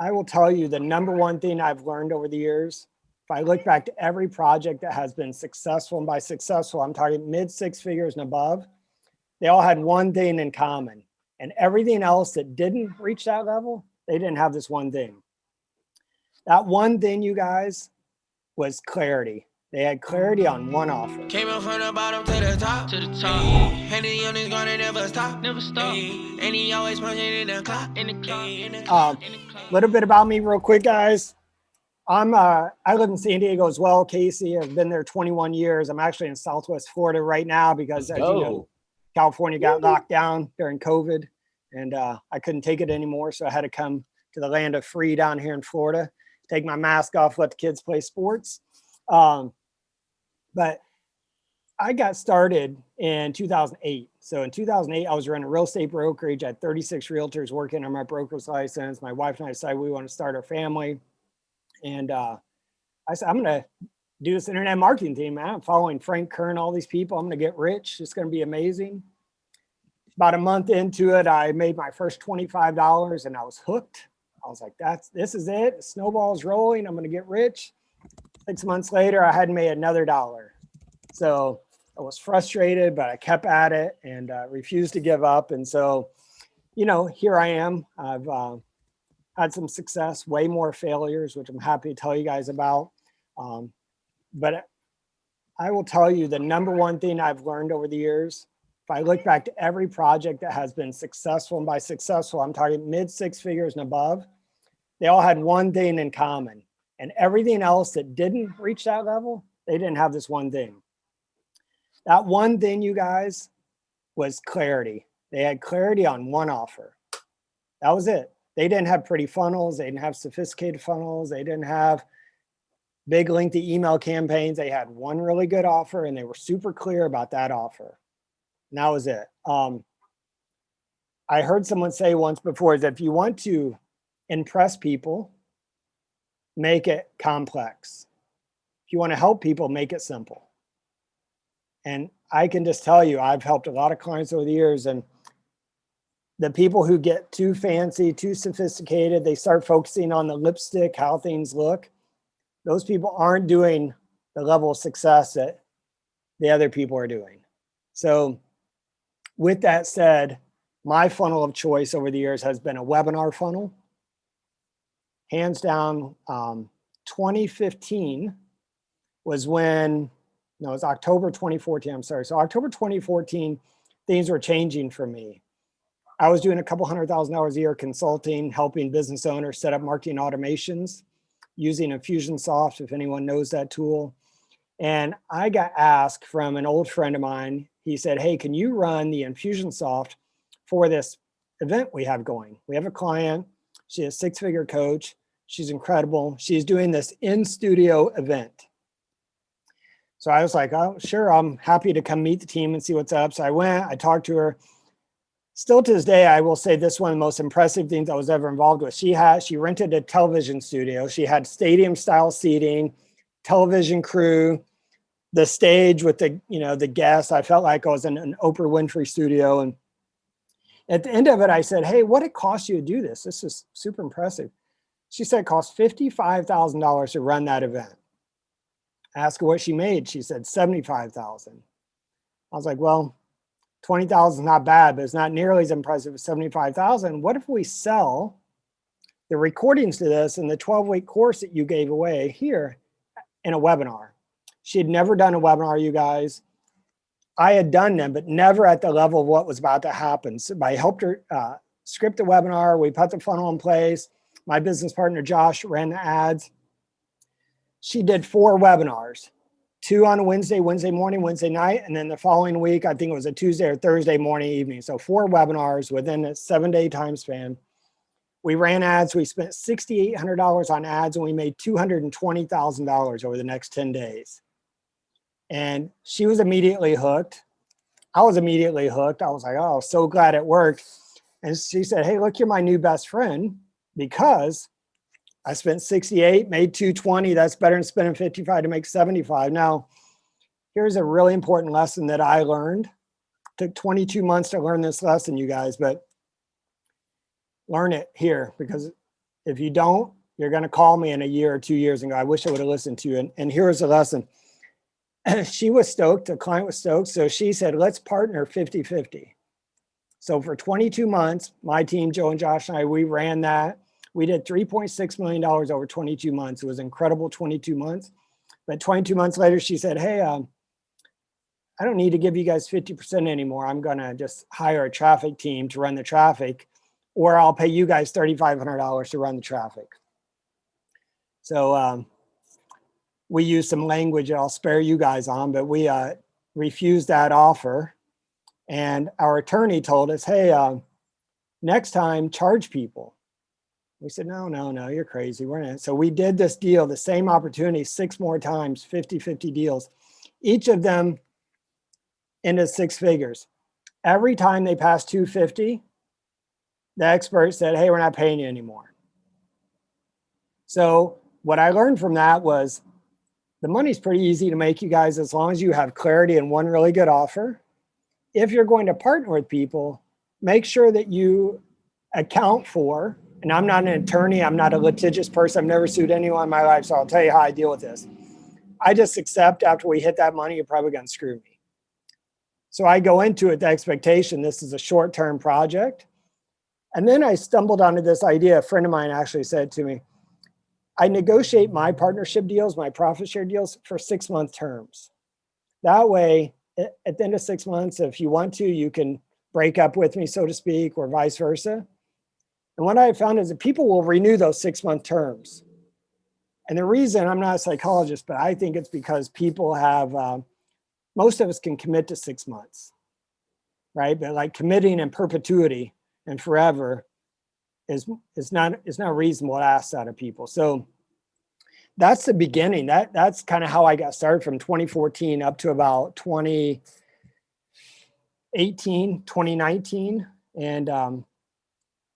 I will tell you the number one thing I've learned over the years, if I look back to every project that has been successful, and by successful, I'm talking mid six figures and above, they all had one thing in common. And everything else that didn't reach that level, they didn't have this one thing. That one thing, you guys, was clarity. They had clarity on one offer. Came up from the bottom to the top. And the young is gonna never stop. And he always punching in the clock. A little bit about me real quick, guys. I live in San Diego as well, Casey. I've been there 21 years. I'm actually in Southwest Florida right now because, as you know, California got locked down during COVID, and I couldn't take it anymore. So I had to come to the land of free down here in Florida, take my mask off, let the kids play sports. But I got started in 2008. So in 2008, I was running a real estate brokerage. I had 36 realtors working on my broker's license. My wife and I decided we want to start our family. And I said, I'm going to do this internet marketing team, man. I'm following Frank Kern, all these people. I'm going to get rich. It's going to be amazing. About a month into it, I made my first $25 and I was hooked. I was like, this is it. The snowball's rolling. I'm going to get rich. 6 months later, I hadn't made another dollar. So I was frustrated, but I kept at it and refused to give up. And so, you know, here I am. I've had some success, way more failures, which I'm happy to tell you guys about. But I will tell you the number one thing I've learned over the years, if I look back to every project that has been successful, and by successful, I'm talking mid six figures and above, they all had one thing in common. And everything else that didn't reach that level, they didn't have this one thing. That one thing, you guys, was clarity. They had clarity on one offer. That was it. They didn't have pretty funnels. They didn't have sophisticated funnels. They didn't have big lengthy email campaigns. They had one really good offer and they were super clear about that offer. And that was it. I heard someone say once before that if you want to impress people, make it complex. If you want to help people, make it simple. And I can just tell you, I've helped a lot of clients over the years, and the people who get too fancy, too sophisticated, they start focusing on the lipstick, how things look. Those people aren't doing the level of success that the other people are doing. So with that said, my funnel of choice over the years has been a webinar funnel. Hands down, 2015 was when, no, it was October 2014, I'm sorry. So October 2014, things were changing for me. I was doing a couple $100,000 a year consulting, helping business owners set up marketing automations using Infusionsoft, if anyone knows that tool. And I got asked from an old friend of mine, he said, hey, can you run the Infusionsoft for this event we have going? We have a client, she's a six-figure coach. She's incredible. She's doing this in-studio event. So I was like, oh, sure, I'm happy to come meet the team and see what's up. So I went, I talked to her. Still to this day, I will say this one of the most impressive things I was ever involved with. She rented a television studio. She had stadium style seating, television crew, the stage with the guests. I felt like I was in an Oprah Winfrey studio. And at the end of it, I said, hey, what it cost you to do this? This is super impressive. She said it cost $55,000 to run that event. I asked her what she made. She said $75,000. I was like, well, $20,000 is not bad, but it's not nearly as impressive as $75,000. What if we sell the recordings to this and the 12-week course that you gave away here in a webinar? She had never done a webinar, you guys. I had done them, but never at the level of what was about to happen. So I helped her script the webinar. We put the funnel in place. My business partner, Josh, ran the ads. She did 4 webinars, 2 on a Wednesday morning, Wednesday night, and then the following week, I think it was a Tuesday or Thursday morning, evening. So 4 webinars within a 7-day time span. We ran ads. We spent $6,800 on ads, and we made $220,000 over the next 10 days. And she was immediately hooked. I was immediately hooked. I was like, oh, so glad it worked. And she said, hey, look, you're my new best friend, because I spent 68, made 220. That's better than spending 55 to make 75. Now, here's a really important lesson that I learned. It took 22 months to learn this lesson, you guys, but learn it here, because If you don't, you're going to call me in a year or 2 years and go, I wish I would have listened to you. And here's the lesson. She was stoked. The client was stoked. So she said, let's partner 50-50. So for 22 months, my team, Joe and Josh and I, we ran that. We did $3.6 million over 22 months. It was incredible 22 months. But 22 months later, she said, hey, I don't need to give you guys 50% anymore. I'm going to just hire a traffic team to run the traffic, or I'll pay you guys $3,500 to run the traffic. So we used some language that I'll spare you guys on, but we refused that offer. And our attorney told us, hey, next time, charge people. We said, no, you're crazy. We're not. So we did this deal, the same opportunity, 6 more times, 50-50 deals, each of them into 6 figures. Every time they passed 250, the expert said, hey, we're not paying you anymore. So what I learned from that was the money's pretty easy to make, you guys, as long as you have clarity and one really good offer. If you're going to partner with people, make sure that you account for, and I'm not an attorney, I'm not a litigious person, I've never sued anyone in my life, so I'll tell you how I deal with this. I just accept after we hit that money, you're probably going to screw me. So I go into it, the expectation, this is a short-term project. And then I stumbled onto this idea. A friend of mine actually said to me, I negotiate my partnership deals, my profit share deals for 6-month terms. That way, at the end of 6 months, if you want to, you can break up with me, so to speak, or vice versa. And what I found is that people will renew those 6-month terms. And the reason, I'm not a psychologist, but I think it's because people have, most of us can commit to 6 months, right? But like committing in perpetuity and forever is not reasonable to ask out of people. So that's the beginning. That's kind of how I got started from 2014 up to about 2018, 2019. And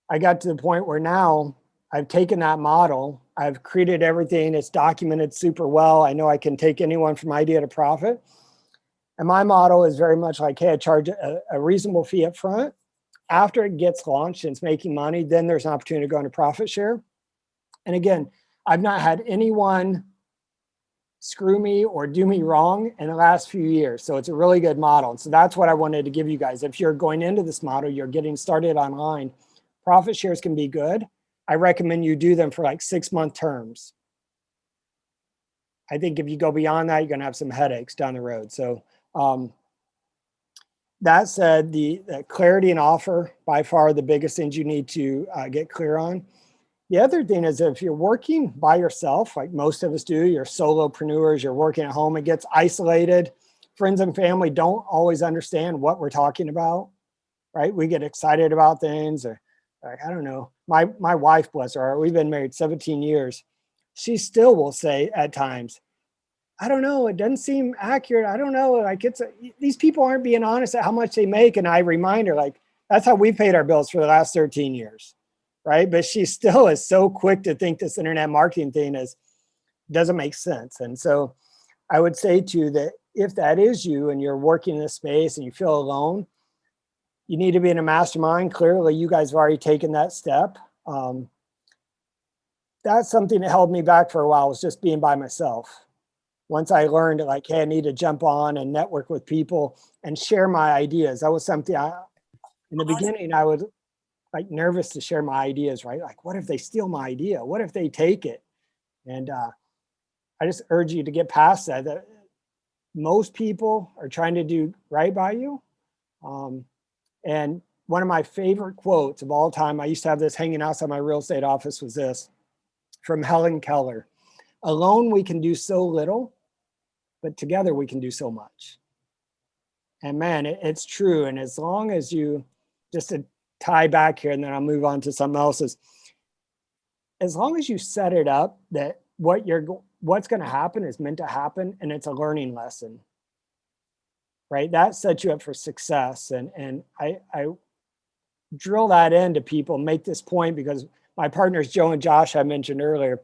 I got to the point where now I've taken that model, I've created everything, it's documented super well. I know I can take anyone from idea to profit. And my model is very much like, hey, I charge a reasonable fee up front. After it gets launched and it's making money, then there's an opportunity to go into profit share. And again, I've not had anyone screw me or do me wrong in the last few years. So it's a really good model. And so that's what I wanted to give you guys. If you're going into this model, you're getting started online, profit shares can be good. I recommend you do them for like 6-month terms. I think if you go beyond that, you're going to have some headaches down the road. So that said, the clarity and offer, by far the biggest things you need to get clear on. The other thing is if you're working by yourself, like most of us do, you're solopreneurs, you're working at home, it gets isolated. Friends and family don't always understand what we're talking about, right? We get excited about things, or like, I don't know. My wife, bless her, we've been married 17 years. She still will say at times, I don't know, it doesn't seem accurate. I don't know, like these people aren't being honest at how much they make. And I remind her, like, that's how we paid our bills for the last 13 years, right? But she still is so quick to think this internet marketing thing doesn't make sense. And so I would say to you that if that is you and you're working in this space and you feel alone, you need to be in a mastermind. Clearly, you guys have already taken that step. That's something that held me back for a while, was just being by myself. Once I learned, like, hey, I need to jump on and network with people and share my ideas. That was something in the beginning, I was like nervous to share my ideas, right? Like, what if they steal my idea? What if they take it? And I just urge you to get past that most people are trying to do right by you. And one of my favorite quotes of all time, I used to have this hanging outside my real estate office, was this from Helen Keller: alone we can do so little, but together we can do so much. And man, it's true. And as long as you, just to tie back here, and then I'll move on to something else, is as long as you set it up that what's going to happen is meant to happen, and it's a learning lesson, right? That sets you up for success. And I drill that into people, make this point, because my partners, Joe and Josh, I mentioned earlier,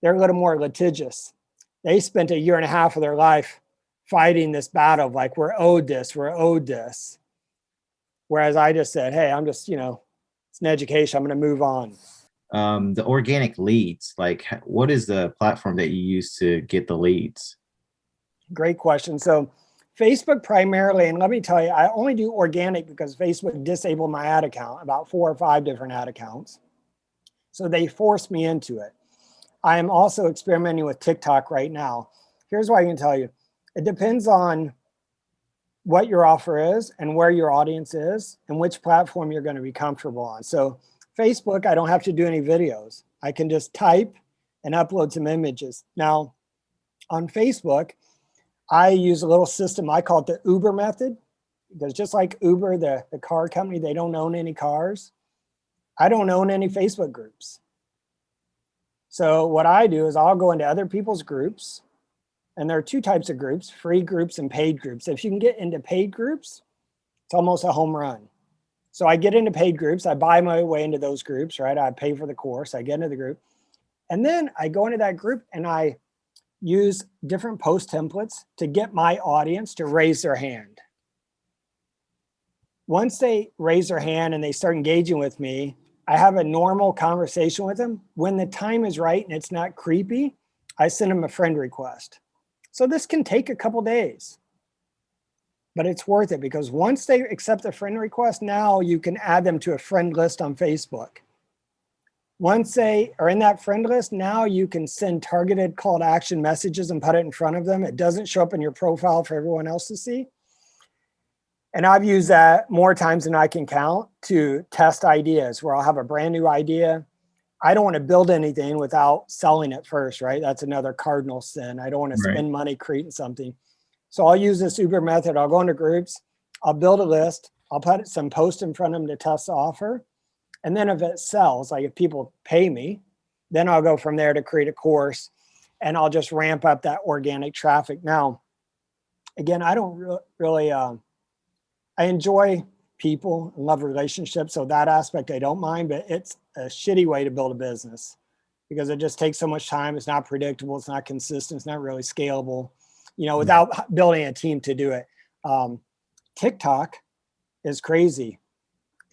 they're a little more litigious. They spent 1.5 years of their life fighting this battle of like, we're owed this. Whereas I just said, hey, I'm just, it's an education, I'm going to move on. the organic leads, like what is the platform that you use to get the leads? Great question. So Facebook primarily, and let me tell you, I only do organic because Facebook disabled my ad account, about 4 or 5 different ad accounts. So they forced me into it. I am also experimenting with TikTok right now. Here's what I can tell you. It depends on what your offer is and where your audience is and which platform you're going to be comfortable on. So Facebook, I don't have to do any videos. I can just type and upload some images. Now, on Facebook, I use a little system. I call it the Uber method, because just like Uber, the car company, they don't own any cars. I don't own any Facebook groups. So what I do is I'll go into other people's groups, and there are 2 types of groups, free groups and paid groups. If you can get into paid groups, it's almost a home run. So I get into paid groups. I buy my way into those groups, right? I pay for the course. I get into the group. And then I go into that group and I use different post templates to get my audience to raise their hand. Once they raise their hand and they start engaging with me, I have a normal conversation with them. When the time is right and it's not creepy, I send them a friend request. So this can take a couple days, but it's worth it because once they accept a friend request, now you can add them to a friend list on Facebook. Once they are in that friend list, now you can send targeted call to action messages and put it in front of them. It doesn't show up in your profile for everyone else to see. And I've used that more times than I can count to test ideas where I'll have a brand new idea. I don't want to build anything without selling it first, right? That's another cardinal sin. I don't want to spend money creating something. So I'll use this Uber method. I'll go into groups. I'll build a list. I'll put some posts in front of them to test the offer. And then if it sells, like if people pay me, then I'll go from there to create a course and I'll just ramp up that organic traffic. Now, again, I don't really, I enjoy people and love relationships. So that aspect I don't mind, but it's a shitty way to build a business because it just takes so much time. It's not predictable. It's not consistent. It's not really scalable, you know, without building a team to do it. TikTok is crazy.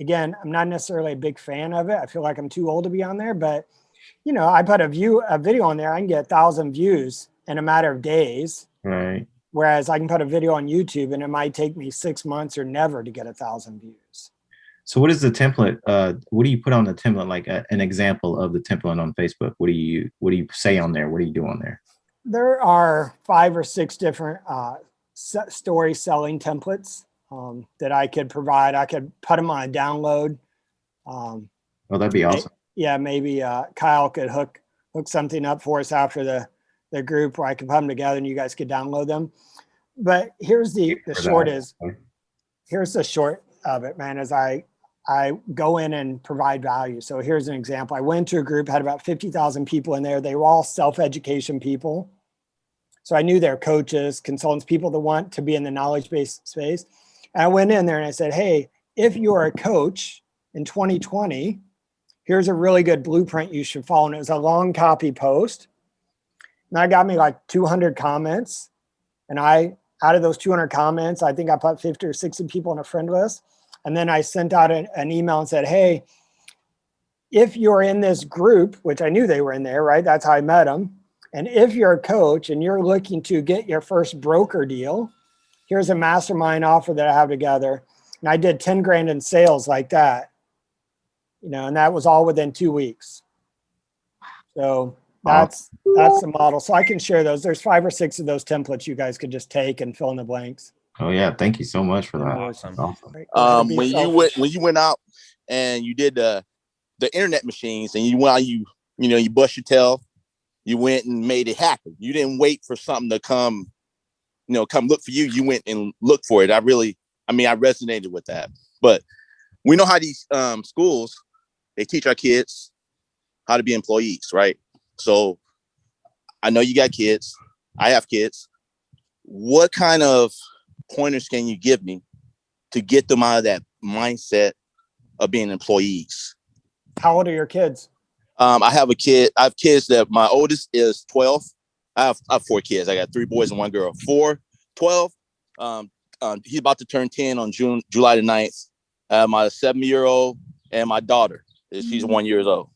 Again, I'm not necessarily a big fan of it. I feel like I'm too old to be on there, but you know, I put a video on there, I can get 1,000 views in a matter of days. Right. Whereas I can put a video on YouTube and it might take me 6 months or never to get 1,000 views. So what is the template? What do you put on the template? Like an example of the template on Facebook. What do you say on there? What do you do on there? There are 5 or 6 different story selling templates that I could provide. I could put them on a download. Oh, that'd be awesome. Maybe Kyle could hook something up for us after the group where I could put them together and you guys could download them. But here's the short here's the short of it, man, is I go in and provide value. So here's an example. I went to a group, had about 50,000 people in there. They were all self-education people. So I knew they're coaches, consultants, people that want to be in the knowledge-based space. And I went in there and I said, hey, if you're a coach in 2020, here's a really good blueprint you should follow. And it was a long copy post. And that got me like 200 comments. And out of those 200 comments, I think I put 50 or 60 people on a friend list. And then I sent out an email and said, hey, if you're in this group, which I knew they were in there, right? That's how I met them. And if you're a coach and you're looking to get your first broker deal, here's a mastermind offer that I have together. And I did 10 grand in sales like that, you know, and that was all within 2 weeks. So that's the model. So I can share those. There's 5 or 6 of those templates you guys could just take and fill in the blanks. Oh yeah, thank you so much for that. Awesome. When you went out and you did the internet machines and you went out, you bust your tail, you went and made it happen. You didn't wait for something to come look for you. You went and looked for it. I resonated with that. But we know how these schools, they teach our kids how to be employees, right? So I know you got kids. I have kids. What kind of pointers can you give me to get them out of that mindset of being employees? How old are your kids? I have kids that my oldest is 12. I have 4 kids. I got 3 boys and 1 girl. 4, 12. He's about to turn 10 on July the 9th. I have my 7-year-old and my daughter. She's 1 year old.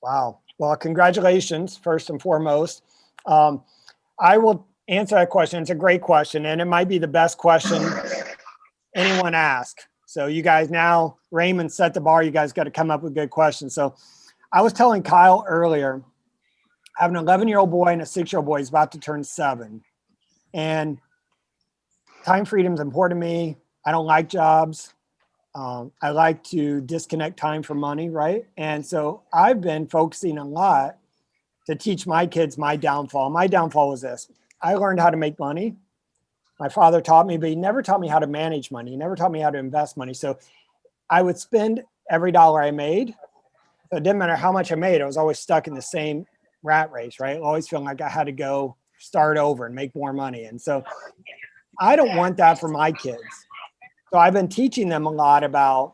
Wow. Well, congratulations, first and foremost. I will answer that question. It's a great question, and it might be the best question anyone asked. So you guys now, Raymond set the bar. You guys got to come up with good questions. So I was telling Kyle earlier, I have an 11-year-old boy and a 6-year-old boy. He's about to turn 7. And time freedom is important to me. I don't like jobs. I like to disconnect time from money, right? And so I've been focusing a lot to teach my kids my downfall. My downfall was this. I learned how to make money. My father taught me, but he never taught me how to manage money. He never taught me how to invest money. So I would spend every dollar I made. So it didn't matter how much I made. I was always stuck in the same rat race, right? Always feeling like I had to go start over and make more money. And so I don't want that for my kids. So I've been teaching them a lot about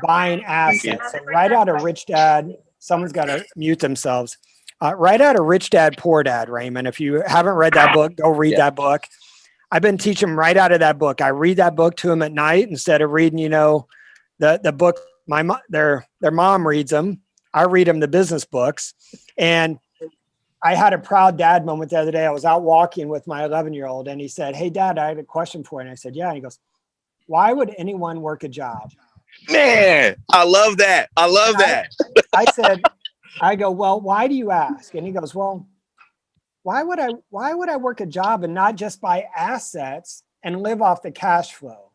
buying assets. So right out of Rich Dad, someone's got to mute themselves. Right out of Rich Dad, Poor Dad, Raymond. If you haven't read that book, go read that book. I've been teaching them right out of that book. I read that book to them at night instead of reading, the book their mom reads them. I read them the business books. And I had a proud dad moment the other day. I was out walking with my 11-year-old and he said, "Hey, Dad, I had a question for you." And I said, "Yeah." And he goes, "Why would anyone work a job?" Man, I love that. I love that. I go, "Well, why do you ask?" And he goes, "Well, why would I work a job and not just buy assets and live off the cash flow?"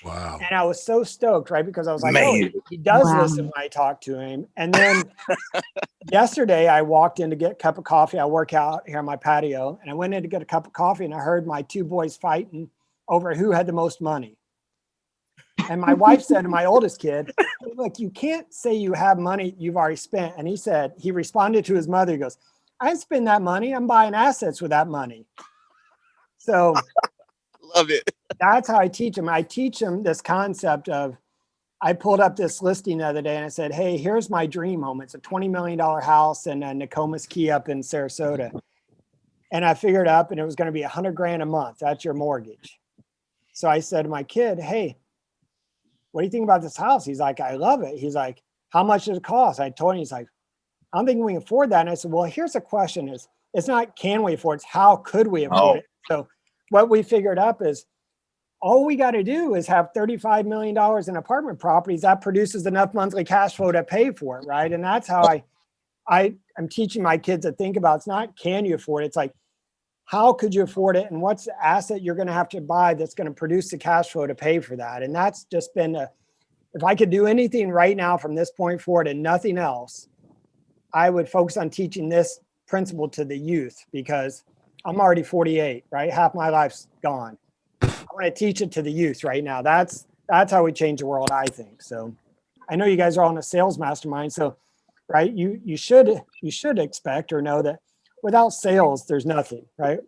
Wow. And I was so stoked, right? Because I was like, "Oh, he does listen when I talk to him." And then yesterday I walked in to get a cup of coffee. I work out here on my patio and I went in to get a cup of coffee and I heard my 2 boys fighting over who had the most money. And my wife said to my oldest kid, "Look, you can't say you have money you've already spent." And he responded to his mother. He goes, "I didn't spend that money. I'm buying assets with that money." So love it. that's how I teach them. I teach them this concept of, I pulled up this listing the other day and I said, "Hey, here's my dream home. It's a $20 million house in Nokomis Key up in Sarasota." And I figured up and it was going to be $100,000 a month. That's your mortgage. So I said to my kid, "Hey, what do you think about this house?" He's like, "I love it." He's like, "How much does it cost?" I told him, he's like, "I don't think we can afford that." And I said, "Well, here's the question is, it's not can we afford it, it's how could we afford it?" So what we figured up is all we got to do is have $35 million in apartment properties. That produces enough monthly cash flow to pay for it, right? And that's how I'm teaching my kids to think about. It's not can you afford it? It's like, how could you afford it? And what's the asset you're going to have to buy that's going to produce the cash flow to pay for that? And that's just been if I could do anything right now from this point forward and nothing else, I would focus on teaching this principle to the youth because I'm already 48, right? Half my life's gone. I want to teach it to the youth right now. That's how we change the world, I think. So I know you guys are all in a sales mastermind. So, right, you should expect or know that without sales, there's nothing, right?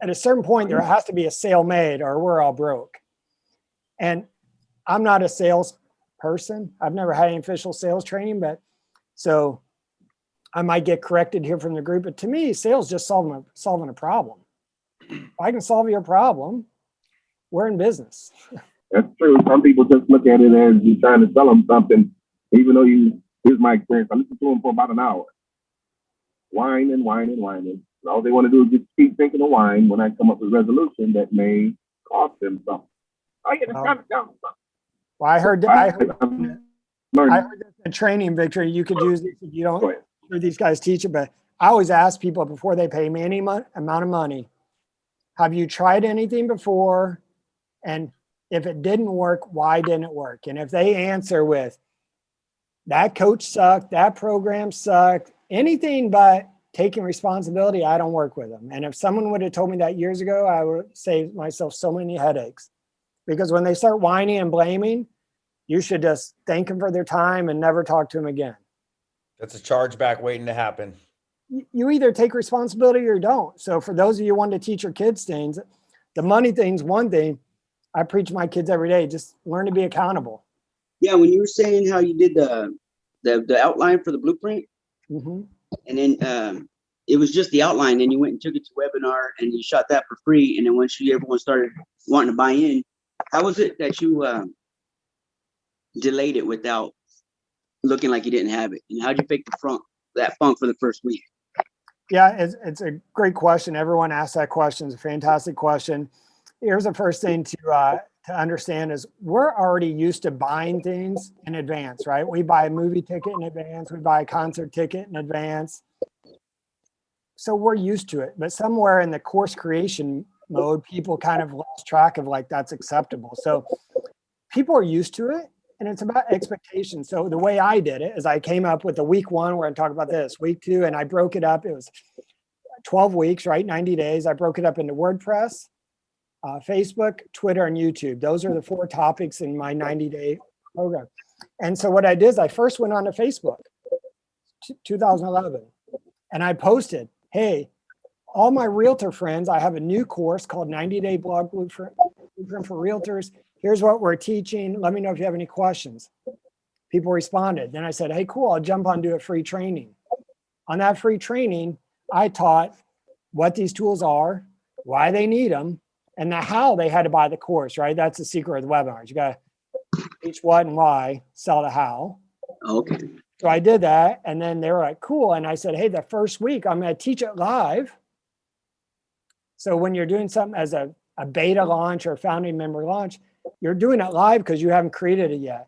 At a certain point, there has to be a sale made or we're all broke. And I'm not a sales person. I've never had any official sales training, but so I might get corrected here from the group. But to me, sales just solving a problem. If I can solve your problem, we're in business. That's true. Some people just look at it as you're trying to sell them something, even though here's my experience. I listened to them for about an hour. Whining. And all they want to do is just keep thinking of wine when I come up with a resolution that may cost them something. Well, I heard the training, Victor. You could use this if you don't hear these guys teach it, but I always ask people before they pay me any amount of money, have you tried anything before? And if it didn't work, why didn't it work? And if they answer with, that coach sucked, that program sucked, anything but taking responsibility, I don't work with them. And if someone would have told me that years ago, I would save myself so many headaches. Because when they start whining and blaming, you should just thank them for their time and never talk to them again. That's a chargeback waiting to happen. You either take responsibility or don't. So for those of you who want to teach your kids things, the money thing's one thing. I preach to my kids every day. Just learn to be accountable. Yeah, when you were saying how you did the outline for the blueprint, Mm-hmm. and then it was just the outline, and you went and took it to webinar, and you shot that for free, and then once everyone started wanting to buy in, how was it that you delayed it without looking like you didn't have it, and how'd you fake the front that funk for the first week? Yeah, it's a great question. Everyone asks that question. It's a fantastic question. Here's the first thing to understand is we're already used to buying things in advance, right? We buy a movie ticket in advance. We buy a concert ticket in advance. So we're used to it. But somewhere in the course creation mode, people kind of lost track of like that's acceptable. So people are used to it. And it's about expectations. So the way I did it is I came up with the week 1, we're going to talk about this, week 2, and I broke it up. It was 12 weeks, right? 90 days. I broke it up into WordPress, Facebook, Twitter, and YouTube. Those are the 4 topics in my 90-day program. And so what I did is I first went on to Facebook, 2011, and I posted, hey, all my realtor friends, I have a new course called 90-Day Blog Blueprint for Realtors. Here's what we're teaching. Let me know if you have any questions. People responded. Then I said, hey, cool, I'll jump on, do a free training. On that free training, I taught what these tools are, why they need them, and the how they had to buy the course, right? That's the secret of the webinars. You got to teach what and why, sell the how. Okay. So I did that. And then they were like, cool. And I said, hey, the first week, I'm going to teach it live. So when you're doing something as a beta launch or a founding member launch, you're doing it live because you haven't created it yet.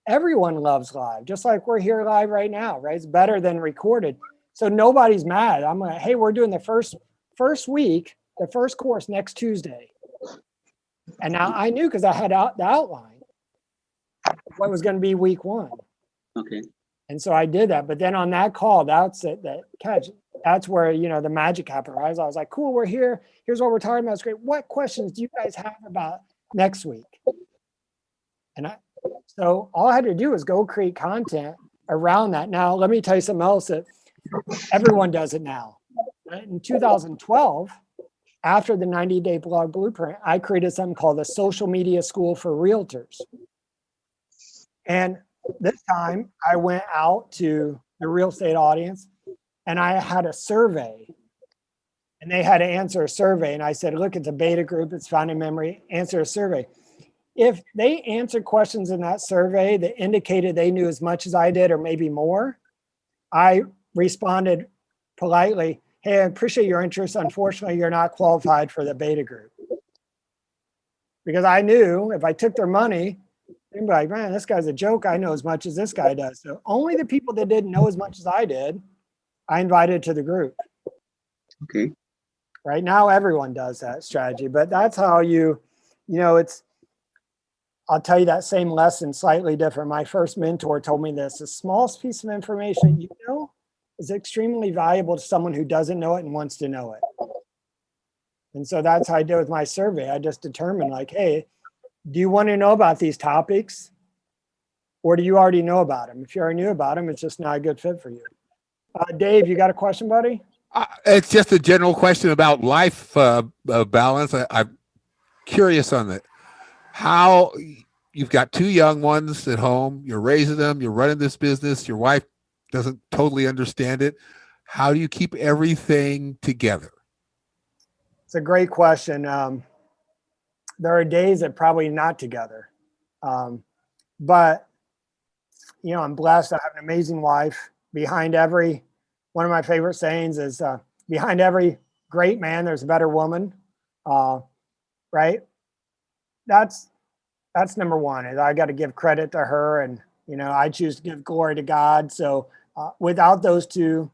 Everyone loves live, just like we're here live right now, right? It's better than recorded. So nobody's mad. I'm like, hey, we're doing the first week, the first course next Tuesday. And now I knew because I had the outline what was going to be week 1. Okay. And so I did that. But then on that call, that's it, that catch. That's where, the magic happened, right? I was like, cool, we're here. Here's what we're talking about. It's great. What questions do you guys have about next week? And so all I had to do was go create content around that. Now, let me tell you something else that everyone does it now. In 2012, after the 90-Day Blog Blueprint, I created something called the Social Media School for Realtors. And this time I went out to the real estate audience and I had a survey and they had to answer a survey. And I said, look, it's a beta group. It's founding memory. Answer a survey. If they answered questions in that survey that indicated they knew as much as I did or maybe more, I responded politely, hey, I appreciate your interest. Unfortunately, you're not qualified for the beta group. Because I knew if I took their money, they'd be like, man, this guy's a joke. I know as much as this guy does. So only the people that didn't know as much as I did, I invited to the group. Okay. Right now, everyone does that strategy, but that's how I'll tell you that same lesson slightly different. My first mentor told me this: the smallest piece of information is extremely valuable to someone who doesn't know it and wants to know it. And so that's how I did with my survey. I just determined like, hey, do you want to know about these topics or do you already know about them? If you already knew about them, it's just not a good fit for you. Dave, you got a question, buddy? It's just a general question about life balance. I'm curious on that. How you've got 2 young ones at home, you're raising them, you're running this business, your wife doesn't totally understand it. How do you keep everything together? It's a great question. There are days that probably not together. But, I'm blessed. I have an amazing wife. One of my favorite sayings is behind every great man, there's a better woman. Right? That's number one. Is I got to give credit to her, and I choose to give glory to God. So without those two,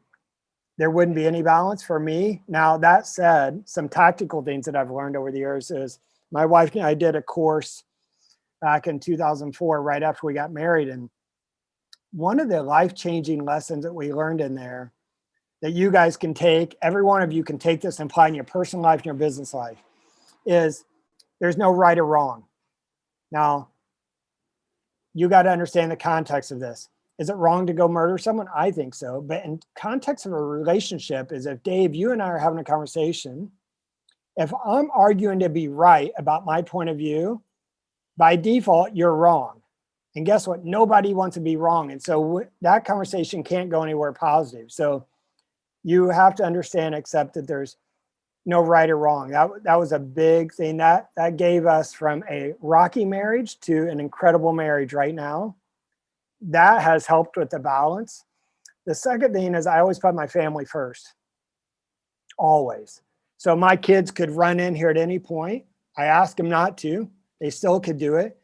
there wouldn't be any balance for me. Now that said, some tactical things that I've learned over the years is my wife and I did a course back in 2004, right after we got married, and one of the life-changing lessons that we learned in there that you guys can take, every one of you can take this and apply in your personal life and your business life, is there's no right or wrong. Now, you got to understand the context of this. Is it wrong to go murder someone? I think so. But in context of a relationship is if, Dave, you and I are having a conversation, if I'm arguing to be right about my point of view, by default, you're wrong. And guess what? Nobody wants to be wrong. And so that conversation can't go anywhere positive. So you have to understand, accept that there's no right or wrong. That was a big thing. That gave us from a rocky marriage to an incredible marriage right now. That has helped with the balance. The second thing is I always put my family first, always. So my kids could run in here at any point. I asked them not to. They still could do it.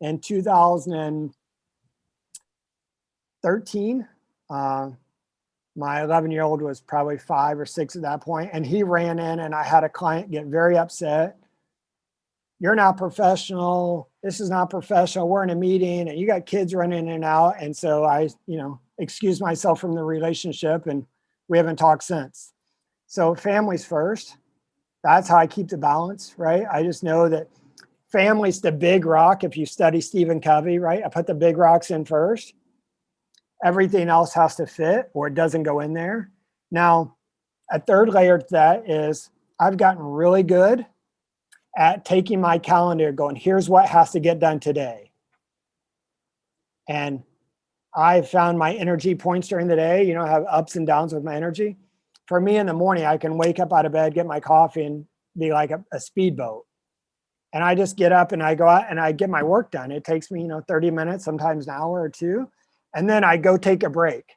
In 2013, my 11-year-old was probably 5 or 6 at that point, and he ran in, and I had a client get very upset. You're not professional. This is not professional. We're in a meeting and you got kids running in and out. And so I, excused myself from the relationship, and we haven't talked since. So family's first. That's how I keep the balance, right? I just know that family's the big rock. If you study Stephen Covey, right? I put the big rocks in first. Everything else has to fit or it doesn't go in there. Now, a third layer to that is I've gotten really good at taking my calendar, going, here's what has to get done today. And I found my energy points during the day, I have ups and downs with my energy. For me in the morning, I can wake up out of bed, get my coffee, and be like a speedboat. And I just get up and I go out and I get my work done. It takes me, 30 minutes, sometimes an hour or two. And then I go take a break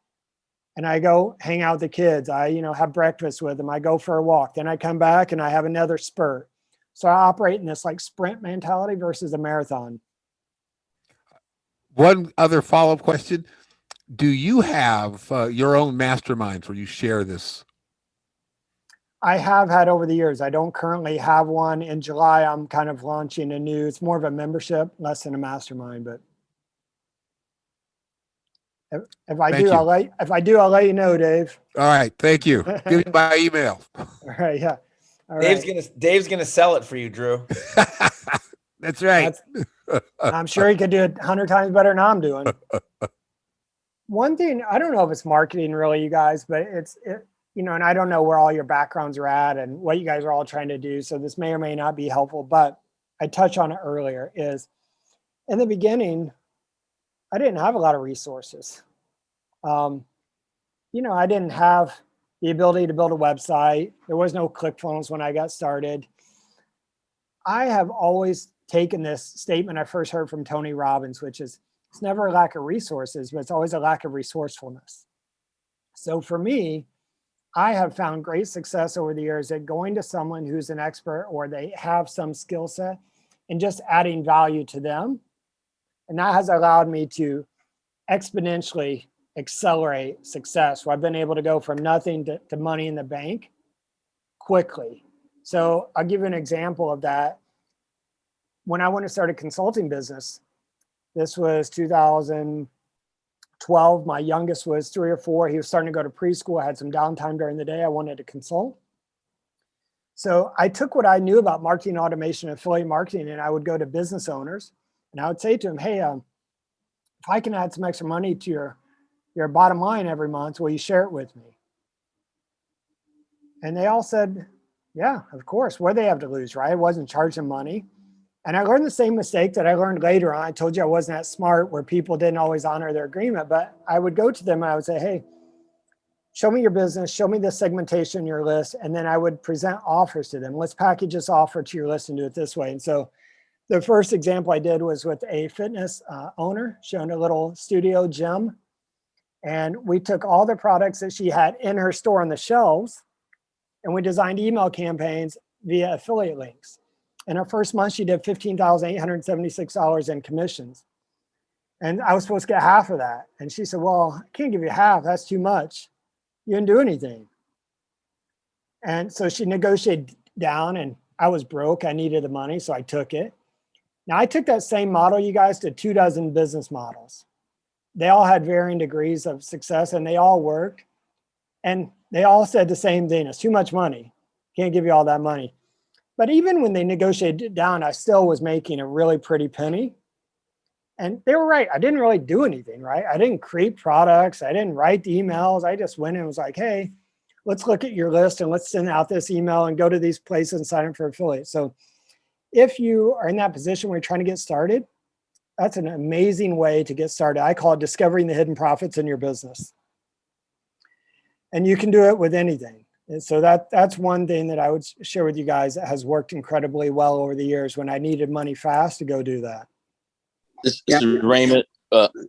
and I go hang out with the kids. I, have breakfast with them. I go for a walk. Then I come back and I have another spurt. So I operate in this like sprint mentality versus a marathon. One other follow-up question. Do you have your own masterminds where you share this? I have had over the years. I don't currently have one. In July, I'm kind of launching a new, it's more of a membership, less than a mastermind, but if I do, I'll let you know, Dave. All right. Thank you. Give me my email. All right. Yeah. All Dave's gonna sell it for you, Drew. That's right. I'm sure he could do it 100 times better than I'm doing. One thing, I don't know if it's marketing really, you guys, but and I don't know where all your backgrounds are at and what you guys are all trying to do. So this may or may not be helpful, but I touched on it earlier is in the beginning, I didn't have a lot of resources. I didn't have the ability to build a website. There was no ClickFunnels when I got started. I have always taken this statement I first heard from Tony Robbins, which is it's never a lack of resources, but it's always a lack of resourcefulness. So for me, I have found great success over the years at going to someone who's an expert or they have some skill set and just adding value to them. And that has allowed me to exponentially accelerate success. So I've been able to go from nothing to money in the bank quickly. So I'll give you an example of that. When I went to start a consulting business, this was 2012. My youngest was 3 or 4. He was starting to go to preschool. I had some downtime during the day. I wanted to consult. So I took what I knew about marketing automation and affiliate marketing, and I would go to business owners and I would say to them, hey, if I can add some extra money to your bottom line every month, will you share it with me? And they all said, yeah, of course. What do they have to lose, right? I wasn't charging money. And I learned the same mistake that I learned later on. I told you I wasn't that smart where people didn't always honor their agreement, but I would go to them and I would say, hey, show me your business, show me the segmentation in your list. And then I would present offers to them. Let's package this offer to your list and do it this way. And so the first example I did was with a fitness owner, showing a little studio gym. And we took all the products that she had in her store on the shelves, and we designed email campaigns via affiliate links. In her first month, she did $15,876 in commissions. And I was supposed to get half of that. And she said, well, I can't give you half. That's too much. You didn't do anything. And so she negotiated down, and I was broke. I needed the money, so I took it. Now, I took that same model, you guys, to 24 business models. They all had varying degrees of success, and they all worked. And they all said the same thing. It's too much money. Can't give you all that money. But even when they negotiated it down, I still was making a really pretty penny. And they were right. I didn't really do anything, right? I didn't create products. I didn't write the emails. I just went and was like, hey, let's look at your list and let's send out this email and go to these places and sign up for affiliates. So if you are in that position where you're trying to get started, that's an amazing way to get started. I call it discovering the hidden profits in your business. And you can do it with anything. And so that's one thing that I would share with you guys that has worked incredibly well over the years when I needed money fast to go do that. This is Raymond.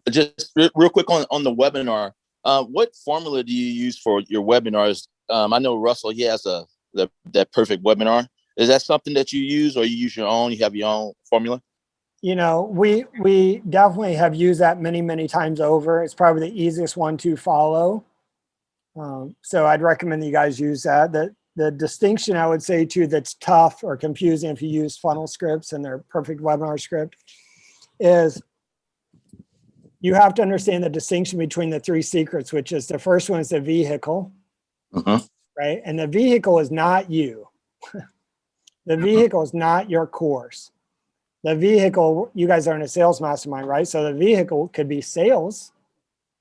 Just real quick on the webinar. What formula do you use for your webinars? I know Russell, he has that perfect webinar. Is that something that you use, or you use your own? You have your own formula? You know, we definitely have used that many, many times over. It's probably the easiest one to follow. So I'd recommend that you guys use that. The distinction I would say too that's tough or confusing if you use funnel scripts and their perfect webinar script is you have to understand the distinction between the three secrets, which is the first one is the vehicle, right? And the vehicle is not you. The vehicle is not your course. The vehicle, you guys are in a sales mastermind, right? So the vehicle could be sales,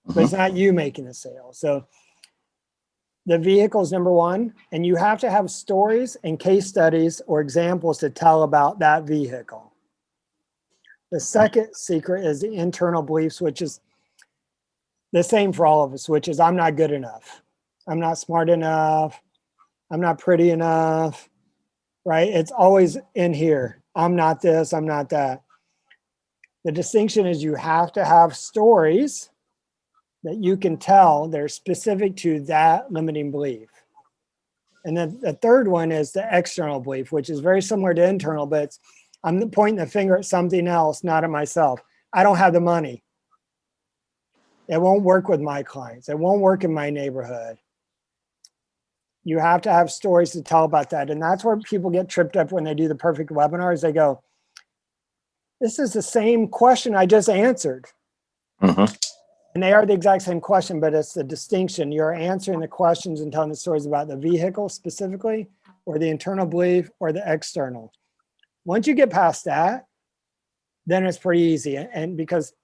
but it's not you making the sale. So the vehicle is number one, and you have to have stories and case studies or examples to tell about that vehicle. The second secret is the internal beliefs, which is the same for all of us, which is I'm not good enough. I'm not smart enough. I'm not pretty enough, right? It's always in here. I'm not this, I'm not that. The distinction is you have to have stories that you can tell that are specific to that limiting belief. And then the third one is the external belief, which is very similar to internal, but it's, I'm pointing the finger at something else, not at myself. I don't have the money. It won't work with my clients. It won't work in my neighborhood. You have to have stories to tell about that. And that's where people get tripped up when they do the perfect webinars. They go, this is the same question I just answered. And they are the exact same question, but it's the distinction. You're answering the questions and telling the stories about the vehicle specifically, or the internal belief, or the external. Once you get past that, then it's pretty easy. And because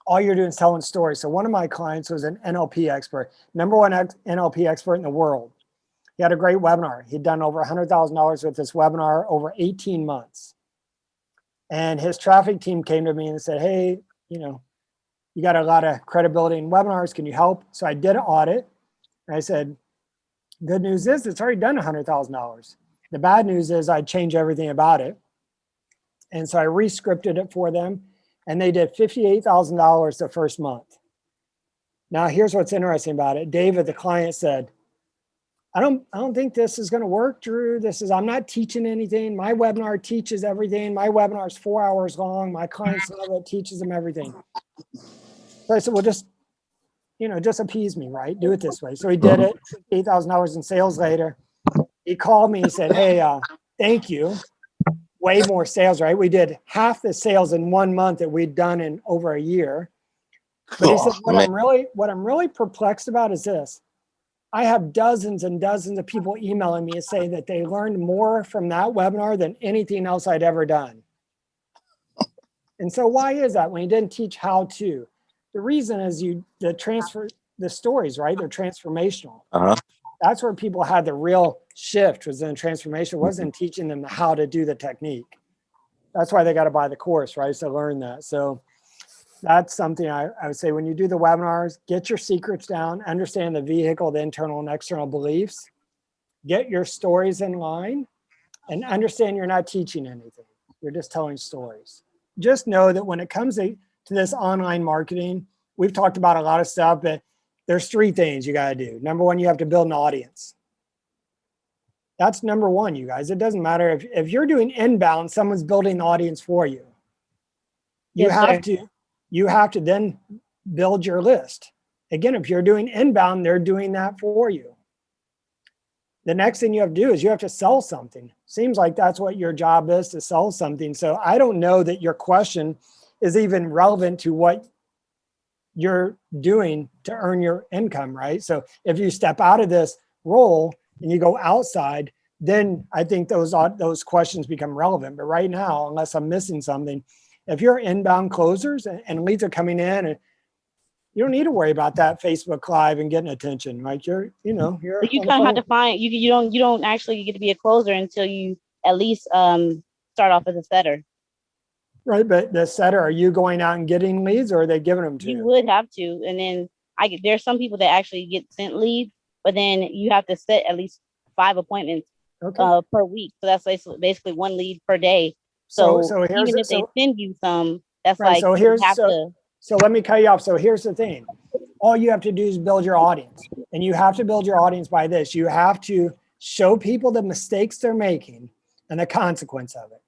all you're doing is telling stories. So one of my clients was an NLP expert, number one NLP expert in the world. He had a great webinar. He'd done over $100,000 with this webinar over 18 months. And his traffic team came to me and said, hey, you know, you got a lot of credibility in webinars. Can you help? So I did an audit. And I said, good news is it's already done $100,000. The bad news is I changed everything about it. And so I re-scripted it for them. And they did $58,000 the first month. Now, here's what's interesting about it. David, the client, said, I don't think this is going to work, Drew. I'm not teaching anything. My webinar teaches everything. My webinar is 4 hours long. My clients love it, teaches them everything. So I said, well, just appease me, right? Do it this way. So he did it, $8,000 in sales later. He called me, he said, hey, thank you. Way more sales, right? We did half the sales in 1 month that we'd done in over a year. But he said, what I'm really perplexed about is this. I have dozens and dozens of people emailing me and saying that they learned more from that webinar than anything else I'd ever done. And so why is that when you didn't teach how to? The reason is the stories, right? They're transformational. That's where people had the real shift, was in transformation, wasn't teaching them how to do the technique. That's why they got to buy the course, right? To learn that. So that's something I would say when you do the webinars, get your secrets down, understand the vehicle, the internal and external beliefs, get your stories in line, and understand you're not teaching anything. You're just telling stories. Just know that when it comes to this online marketing, we've talked about a lot of stuff, but there's three things you got to do. Number one, you have to build an audience. That's number one, you guys. It doesn't matter if you're doing inbound, someone's building an audience for you. You have to then build your list. Again, if you're doing inbound, they're doing that for you. The next thing you have to do is you have to sell something. Seems like that's what your job is, to sell something. So I don't know that your question is even relevant to what you're doing to earn your income, right? So if you step out of this role and you go outside, then I think those questions become relevant. But right now, unless I'm missing something, if you're inbound closers and leads are coming in, and you don't need to worry about that Facebook Live and getting attention. Like you're But you kind of have to find you don't actually get to be a closer until you at least start off as a setter. Right, but the setter, are you going out and getting leads, or are they giving them to you? You would have to, and then there's some people that actually get sent leads, but then you have to set at least 5 appointments per week. So that's basically 1 lead per day. So even if they send you some, that's right, like so So let me cut you off. So here's the thing. all you have to do is build your audience. And you have to build your audience by this. You have to show people the mistakes they're making and the consequence of it.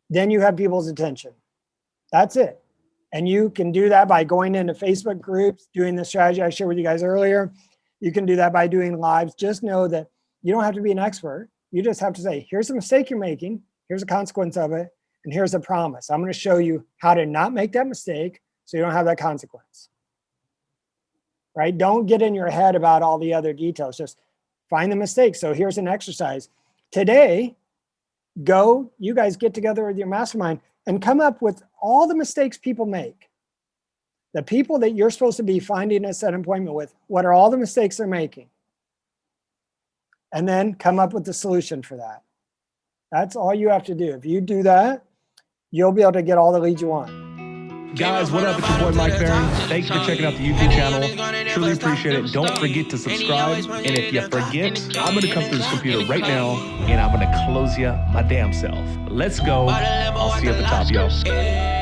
Then you have people's attention. That's it. And you can do that by going into Facebook groups, doing the strategy I shared with you guys earlier. You can do that by doing lives. Just know that you don't have to be an expert. You just have to say, here's a mistake you're making. Here's a consequence of it. And here's a promise. I'm going to show you how to not make that mistake so you don't have that consequence. Right? Don't get in your head about all the other details. Just find the mistake. So here's an exercise. Today, you guys get together with your mastermind and come up with all the mistakes people make. The people that you're supposed to be finding a set appointment with, what are all the mistakes they're making? And then come up with the solution for that. That's all you have to do. If you do that, you'll be able to get all the leads you want. Guys, what up? It's your boy Mike Barron. Thanks for checking out the YouTube channel. Truly appreciate it. Don't forget to subscribe. And if you forget, I'm going to come through this computer right now and I'm going to close you my damn self. Let's go. I'll see you at the top, y'all.